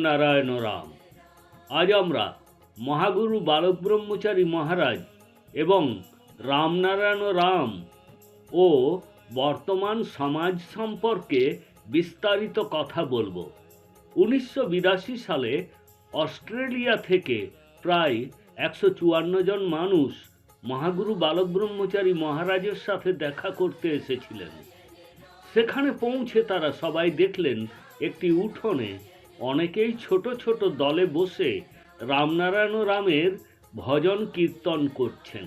নারায়ণ রাম। আজ আমরা মহাগুরু বালক ব্রহ্মচারী মহারাজ এবং রামনারায়ণ রাম ও বর্তমান সমাজ সম্পর্কে বিস্তারিত কথা বলবো। 1982 সালে অস্ট্রেলিয়া থেকে প্রায় 154 জন মানুষ মহাগুরু বালক ব্রহ্মচারী মহারাজের সাথে দেখা করতে এসেছিলেন। সেখানে পৌঁছে তারা সবাই দেখলেন একটি উঠোনে অনেকেই ছোট ছোট দলে বসে রামনারায়ণ রামের ভজন কীর্তন করছেন।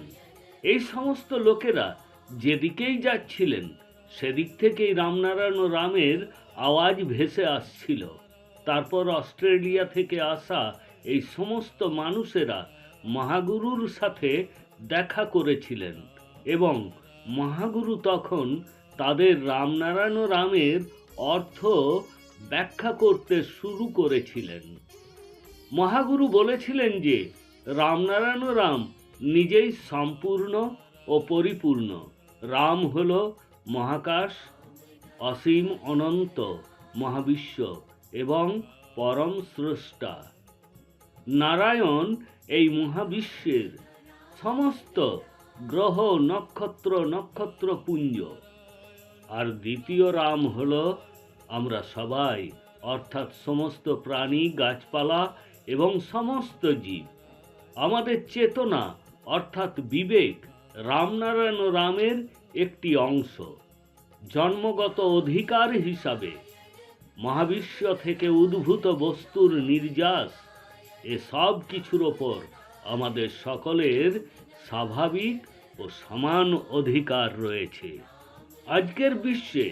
এই সমস্ত লোকেরা যেদিকেই যাচ্ছিলেন সেদিক থেকেই রামনারায়ণ রামের আওয়াজ ভেসে আসছিল। তারপর অস্ট্রেলিয়া থেকে আসা এই সমস্ত মানুষেরা মহাগুরুর সাথে দেখা করেছিলেন এবং মহাগুরু তখন তাদের রামনারায়ণ রামের অর্থ ব্যাখ্যা করতে শুরু করেছিলেন। মহাগুরু বলেছিলেন যে রামনারায়ণ রাম নিজেই সম্পূর্ণ ও পরিপূর্ণ। রাম হল মহাকাশ, অসীম অনন্ত মহাবিশ্ব এবং পরম স্রষ্টা। নারায়ণ এই মহাবিশ্বের সমস্ত গ্রহ নক্ষত্রপুঞ্জ। আর দ্বিতীয় রাম হল আমরা সবাই, অর্থাৎ সমস্ত প্রাণী, গাছপালা এবং সমস্ত জীব। আমাদের চেতনা অর্থাৎ বিবেক রামনারায়ণ রামের একটি অংশ। জন্মগত অধিকার হিসাবে মহাবিশ্ব থেকে উদ্ভূত বস্তুর নির্যাস, এসব কিছুর ওপর আমাদের সকলের স্বাভাবিক ও সমান অধিকার রয়েছে। আজকের বিশ্বে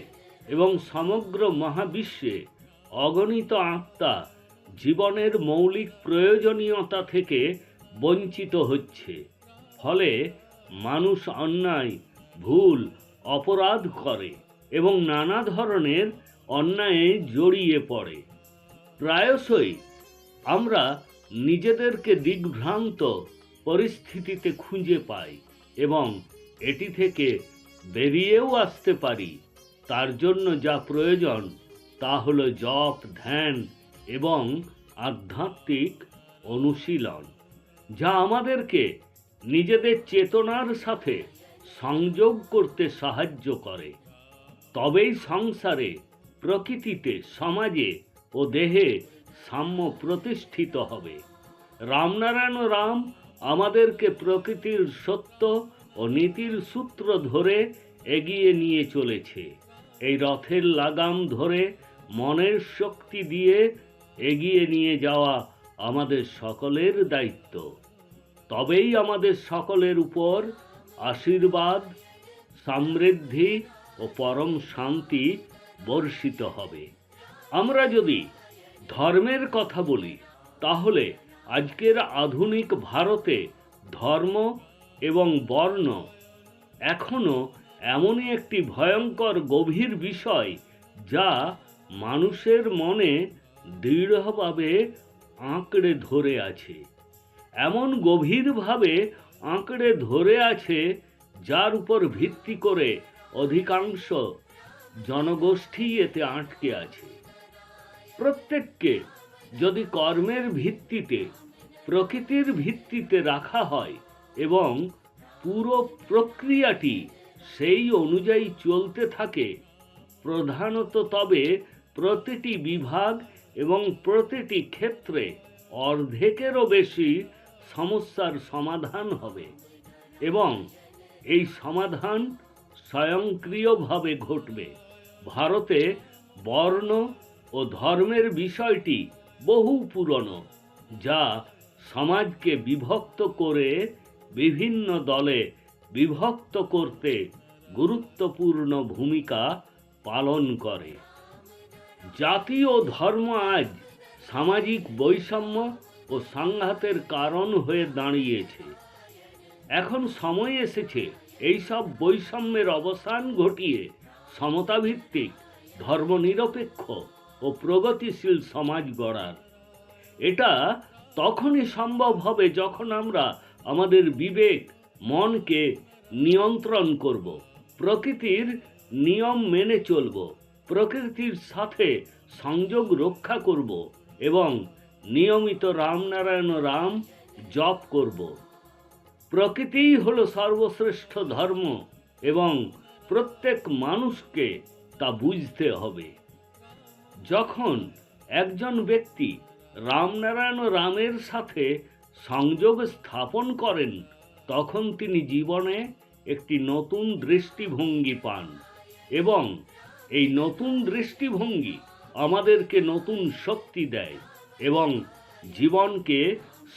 এবং সমগ্র মহাবিশ্বে অগণিত আত্মা জীবনের মৌলিক প্রয়োজনীয়তা থেকে বঞ্চিত হচ্ছে। ফলে মানুষ অন্যায়, ভুল, অপরাধ করে এবং নানা ধরনের অন্যায়ে জড়িয়ে পড়ে। প্রায়শই আমরা নিজেদেরকে দিগ্ভ্রান্ত পরিস্থিতিতে খুঁজে পাই এবং এটি থেকে বেরিয়েও আসতে পারি। তার জন্য যা প্রয়োজন তা হলো জপ, ধ্যান এবং আধ্যাত্মিক অনুশীলন, যা আমাদেরকে নিজেদের চেতনার সাথে সংযোগ করতে সাহায্য করে। তবেই সংসারে, প্রকৃতিতে, সমাজে ও দেহে সাম্য প্রতিষ্ঠিত হবে। রামনারায়ণ রাম আমাদেরকে প্রকৃতির সত্য ও নীতির সূত্র ধরে এগিয়ে নিয়ে চলেছে। এই রথের লাগাম ধরে মনের শক্তি দিয়ে এগিয়ে নিয়ে যাওয়া আমাদের সকলের দায়িত্ব। তবেই আমাদের সকলের উপর আশীর্বাদ, সমৃদ্ধি ও পরম শান্তি বর্ষিত হবে। আমরা যদি ধর্মের কথা বলি তাহলে আজকের আধুনিক ভারতে ধর্ম এবং বর্ণ এখনো এমনই একটি ভয়ঙ্কর গভীর বিষয় যা মানুষের মনে দৃঢ়ভাবে আঁকড়ে ধরে আছে। এমন গভীরভাবে আঁকড়ে ধরে আছে যার উপর ভিত্তি করে অধিকাংশ জনগোষ্ঠী এতে আটকে আছে। প্রত্যেককে যদি কর্মের ভিত্তিতে, প্রকৃতির ভিত্তিতে রাখা হয় এবং পুরো প্রক্রিয়াটি সেই অনুযায়ী চলতে থাকে, প্রধানত তবে প্রতিটি বিভাগ এবং প্রতিটি ক্ষেত্রে অর্ধেকেরও বেশি সমস্যার সমাধান হবে এবং এই সমাধান স্বয়ংক্রিয়ভাবে ঘটবে। ভারতে বর্ণ ও ধর্মের বিষয়টি বহু পুরনো, যা সমাজকে বিভক্ত করে বিভিন্ন দলে বিভক্ত করতে গুরুত্বপূর্ণ ভূমিকা পালন করে। জাতি ও ধর্ম আজ সামাজিক বৈষম্য ও সংঘাতের কারণ হয়ে দাঁড়িয়েছে। এখন সময় এসেছে এইসব বৈষম্যের অবসান ঘটিয়ে সমতাভিত্তিক, ধর্মনিরপেক্ষ ও প্রগতিশীল সমাজ গড়ার। এটা তখনই সম্ভব হবে যখন আমরা আমাদের বিবেক, মনকে নিয়ন্ত্রণ করব, প্রকৃতির নিয়ম মেনে চলব, প্রকৃতির সাথে সংযোগ রক্ষা করব এবং নিয়মিত রামনারায়ণ রাম জপ করব। প্রকৃতিই হলো সর্বশ্রেষ্ঠ ধর্ম এবং প্রত্যেক মানুষকে তা বুঝতে হবে। যখন একজন ব্যক্তি রামনারায়ণ রামের সাথে সংযোগ স্থাপন করেন, তখন তিনি জীবনে একটি নতুন দৃষ্টিভঙ্গি পান এবং এই নতুন দৃষ্টিভঙ্গি আমাদেরকে নতুন শক্তি দেয় এবং জীবনকে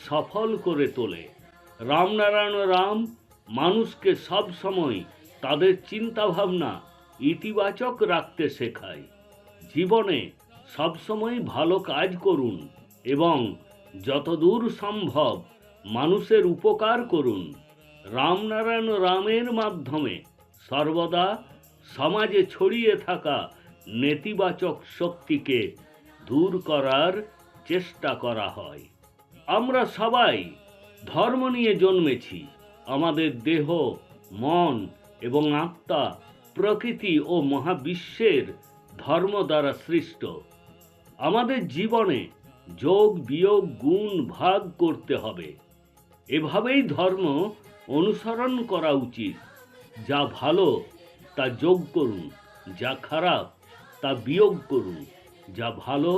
সফল করে তোলে। রামনারায়ণ রাম মানুষকে সব সময় তাদের চিন্তাভাবনা ইতিবাচক রাখতে শেখায়। জীবনে সবসময় ভালো কাজ করুন এবং যতদূর সম্ভব মানুষের উপকার করুন। রামনারায়ণ রামের মাধ্যমে সর্বদা সমাজে ছড়িয়ে থাকা নেতিবাচক শক্তিকে দূর করার চেষ্টা করা হয়। আমরা সবাই ধর্ম নিয়ে জন্মেছি। আমাদের দেহ, মন এবং আত্মা প্রকৃতি ও মহাবিশ্বের ধর্ম দ্বারা সৃষ্ট। আমাদের জীবনে যোগ বিয়োগ গুণ ভাগ করতে হবে। এভাবেই ধর্ম অনুসরণ করা উচিত। যা ভালো তা যোগ করুন, যা খারাপ তা বিয়োগ করুন, যা ভালো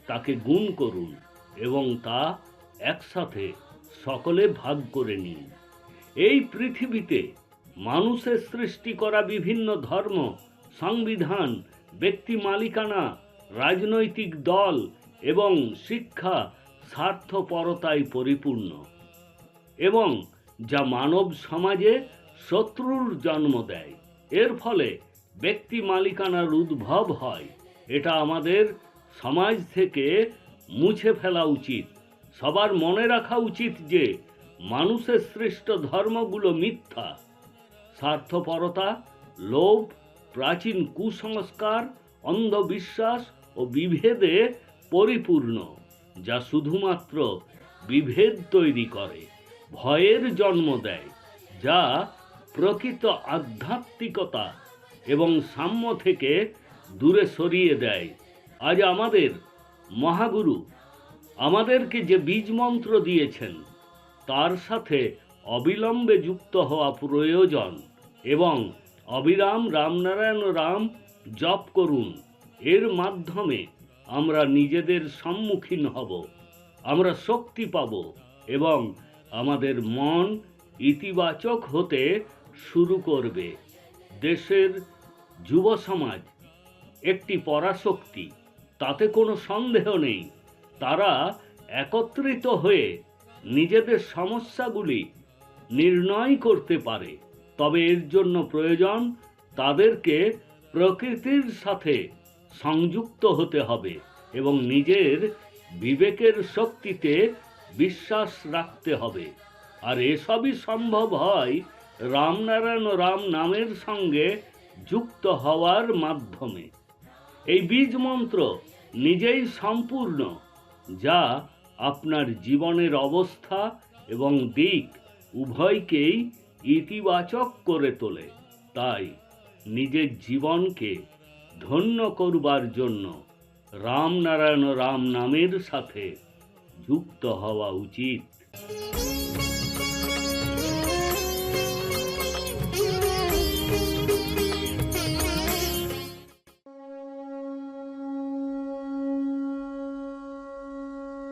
তাকে গুণ করুন এবং তা একসাথে সকলে ভাগ করে নিন। এই পৃথিবীতে মানুষের সৃষ্টি করা বিভিন্ন ধর্ম, সংবিধান, ব্যক্তি মালিকানা, রাজনৈতিক দল এবং শিক্ষা স্বার্থপরতায় পরিপূর্ণ এবং যা মানব সমাজে শত্রুর জন্ম দেয়। এর ফলে ব্যক্তি মালিকানার উদ্ভব হয়। এটা আমাদের সমাজ থেকে মুছে ফেলা উচিত। সবার মনে রাখা উচিত যে মানুষের সৃষ্ট ধর্মগুলো মিথ্যা, স্বার্থপরতা, লোভ, প্রাচীন কুসংস্কার, অন্ধবিশ্বাস ও বিভেদে পরিপূর্ণ, যা শুধুমাত্র বিভেদ তৈরি করে, ভয়ের জন্ম দেয়, যা প্রকৃত আধ্যাত্মিকতা এবং সাম্য থেকে দূরে সরিয়ে দেয়। আজ আমাদের মহাগুরু আমাদেরকে যে বীজ মন্ত্র দিয়েছেন তার সাথে অবিলম্বে যুক্ত হওয়া প্রয়োজন এবং অবিরাম রামনারায়ণ রাম জপ করুন। এর মাধ্যমে আমরা নিজেদের সম্মুখীন হব, আমরা শক্তি পাব এবং আমাদের মন ইতিবাচক হতে শুরু করবে। দেশের যুব সমাজ একটি পরাশক্তি, তাতে কোনো সন্দেহ নেই। তারা একত্রিত হয়ে নিজেদের সমস্যাগুলি নির্ণয় করতে পারে। তবে এর জন্য প্রয়োজন তাদেরকে প্রকৃতির সাথে সংযুক্ত হতে হবে এবং নিজের বিবেকের শক্তিতে বিশ্বাস রাখতে হবে। আর এসবই সম্ভব হয় রামনারায়ণ রাম নামের সঙ্গে যুক্ত হওয়ার মাধ্যমে। এই বীজ মন্ত্র নিজেই সম্পূর্ণ, যা আপনার জীবনের অবস্থা এবং দিক উভয়কেই ইতিবাচক করে তোলে। তাই নিজের জীবনকে ধন্য করবার জন্য রামনারায়ণ রাম নামের সাথে যুক্ত হওয়া উচিত।